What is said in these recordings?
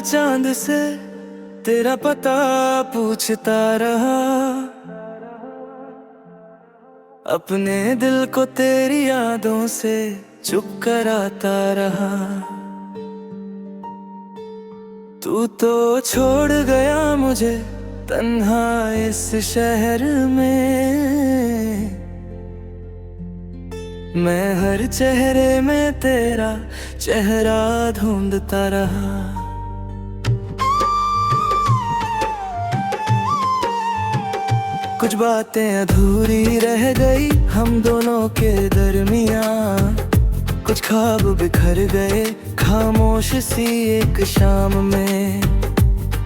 चांद से तेरा पता पूछता रहा, अपने दिल को तेरी यादों से चुप कराता रहा। तू तो छोड़ गया मुझे तन्हा इस शहर में, मैं हर चेहरे में तेरा चेहरा ढूंढता रहा। कुछ बातें अधूरी रह गई हम दोनों के दरमियां, कुछ ख्वाब बिखर गए खामोश सी एक शाम में।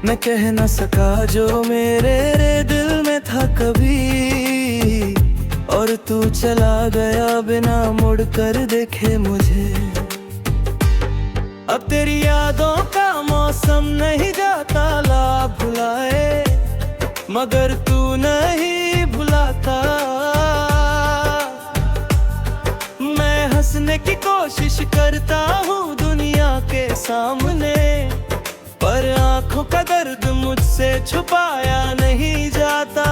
मैं कह न सका जो मेरे दिल में था कभी, और तू चला गया बिना मुड़ कर देखे मुझे। अब तेरी यादों का मौसम नहीं जाता ला भुलाए, मगर तू नहीं भुलाता। मैं हंसने की कोशिश करता हूँ दुनिया के सामने, पर आंखों का दर्द मुझसे छुपाया नहीं जाता।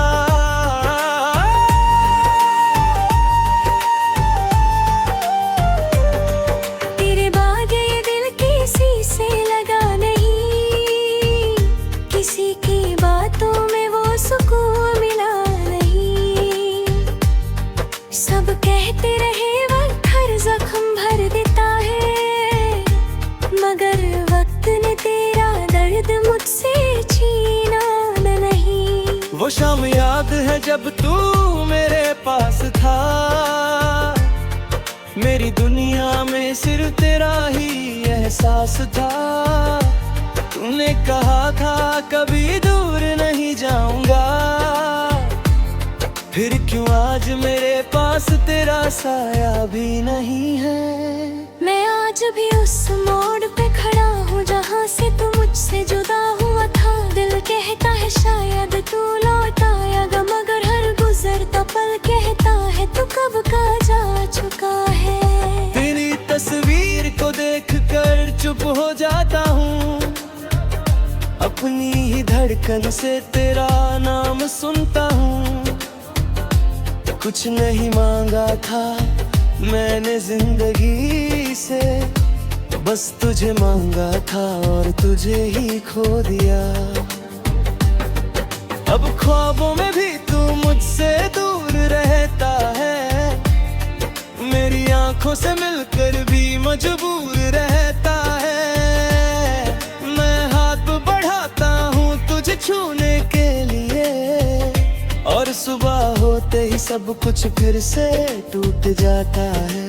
तेरे बाद ये दिल किसी से लगा नहीं, किसी की बातों में वो सुकून मिला नहीं। सब कहते रहे वक्त हर जख्म भर देता है, मगर वक्त ने तेरा दर्द मुझसे छीना नहीं। वो शाम याद है जब तू मेरे पास था, मेरी दुनिया में सिर्फ तेरा ही एहसास था। तूने कहा था कभी दूर नहीं जाऊंगा, फिर क्यों आज मेरे पास तेरा साया भी नहीं है। मैं आज भी उस मोड़ पे खड़ा हूँ जहाँ से तू मुझसे जुदा हुआ था। दिल कहता है शायद तू लौट आएगा, मगर हर गुजरता पल कहता है तू कब का जा चुका है। तेरी तस्वीर को देखकर चुप हो जाता हूँ, अपनी ही धड़कन से तेरा नाम सुनता हूँ। कुछ नहीं मांगा था मैंने जिंदगी से, बस तुझे मांगा था और तुझे ही खो दिया। अब ख्वाबों में भी तू मुझसे दूर रहता है, मेरी आंखों से मिलकर भी मजबूर रहता है। मैं हाथ बढ़ाता हूँ तुझे छूने के लिए, और सुबह होते ही सब कुछ फिर से टूट जाता है।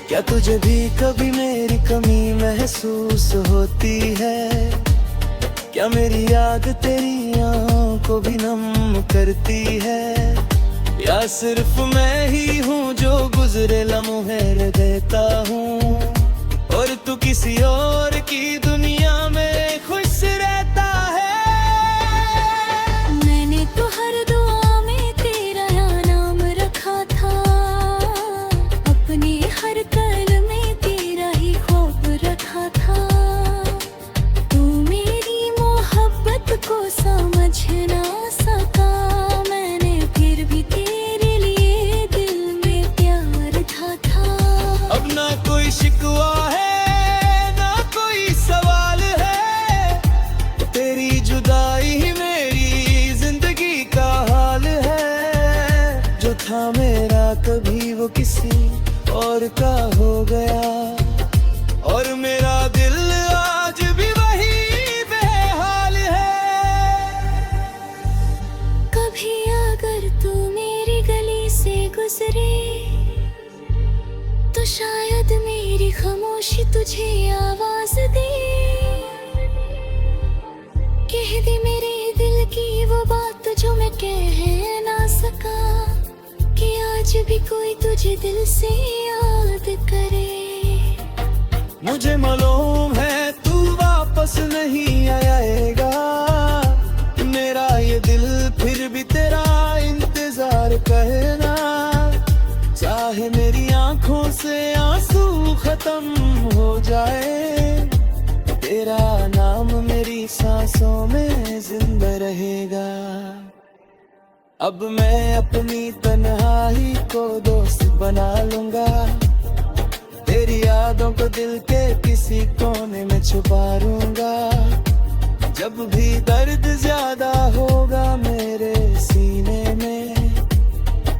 क्या तुझे भी कभी मेरी कमी महसूस होती है? क्या मेरी याद तेरी आँखों को भी नम करती है? या सिर्फ मैं ही हूँ जो गुजरे लम्हे रह देता हूँ, और तू किसी और की दुनिया में खुश रहता है। मैंने तो हर दुआ में तेरा नाम रखा था, अपने हर पल में तेरा ही खौफ रखा था। तू मेरी मोहब्बत को समझ ना सका, मैंने फिर भी तेरे लिए दिल में प्यार था। अब ना कोई शिकवा है ना कोई सवाल है, तेरी जुदाई ही मेरी जिंदगी का हाल है। जो था मेरा कभी वो किसी और का हो गया, और मेरा दिल आज भी वही बेहाल है। कभी अगर तू मेरी गली से गुजरे, तो शायद मेरी खामोशी तुझे आवाज दे। कह दे मेरे दिल की वो बात जो मैं कह ना सका, कि आज भी कोई तुझे दिल से याद करे। मुझे मालूम है तू वापस नहीं आएगा, मेरा ये दिल फिर भी तेरा इंतजार करना। चाहे मेरी आंखों से आंसू खत्म हो जाए, तेरा नाम मेरी सांसों में जिंदा रहेगा। अब मैं अपनी तन्हाई को दोस्त बना लूंगा, तेरी यादों को दिल के किसी कोने में छुपा लूंगा। जब भी दर्द ज्यादा होगा मेरे सीने में,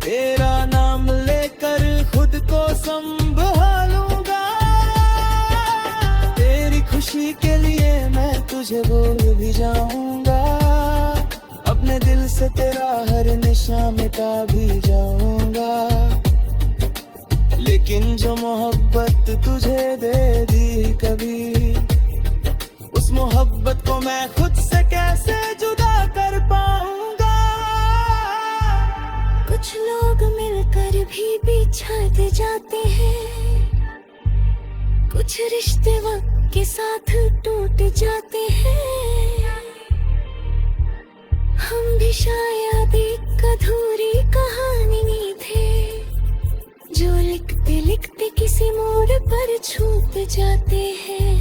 तेरा नाम लेकर खुद को संभालूंगा। तेरी खुशी के लिए मैं तुझे भूल भी जाऊंगा, अपने दिल से तेरा हर निशा मिटा भी जाऊंगा। लेकिन जो मोहब्बत तुझे दे दी कभी, उस मोहब्बत को मैं खुद से कैसे जुदा कर पाऊंगा। कुछ लोग मिलकर भी बिछड़ जाते हैं, कुछ रिश्ते वक्त के साथ टूट जाते हैं। हम भी शायद एक अधूरी कहानी थे, जो लिखते लिखते किसी मोड़ पर छूट जाते हैं।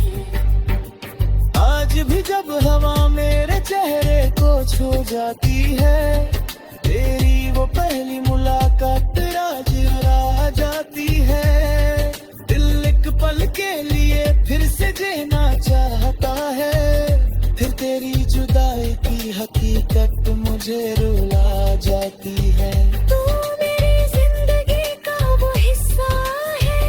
आज भी जब हवा मेरे चेहरे को छू जाती है, तेरी वो पहली मुलाकात राज हरा जाती है। दिल एक पल के लिए फिर से जीना चाहता है, फिर तेरी जुदाई की हकीकत मुझे रुला जाती है। तू मेरी जिंदगी का वो हिस्सा है,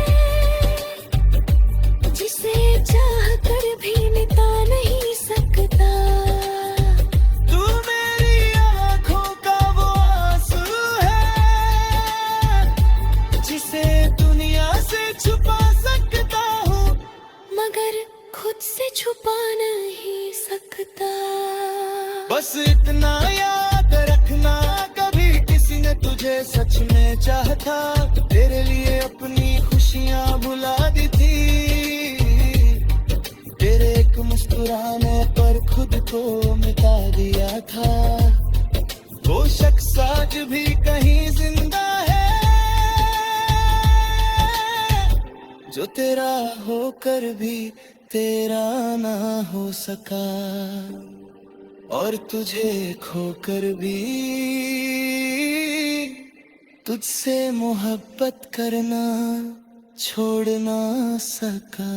जिसे चाह कर भी मिटा नहीं सकता। तू मेरी आंखों का वो आंसू है, जिसे दुनिया से छुपा सकता हूँ, मगर खुद से छुपा नहीं सकता। बस इतना याद रखना, कभी किसी ने तुझे सच में चाहा था, तेरे लिए अपनी खुशियाँ भुला दी थी। तेरे एक मुस्कुराने पर खुद को मिटा दिया था। वो शख्स आज भी कहीं जिंदा है, जो तेरा होकर भी तेरा ना हो सका, और तुझे खोकर भी तुझसे मोहब्बत करना छोड़ ना सका।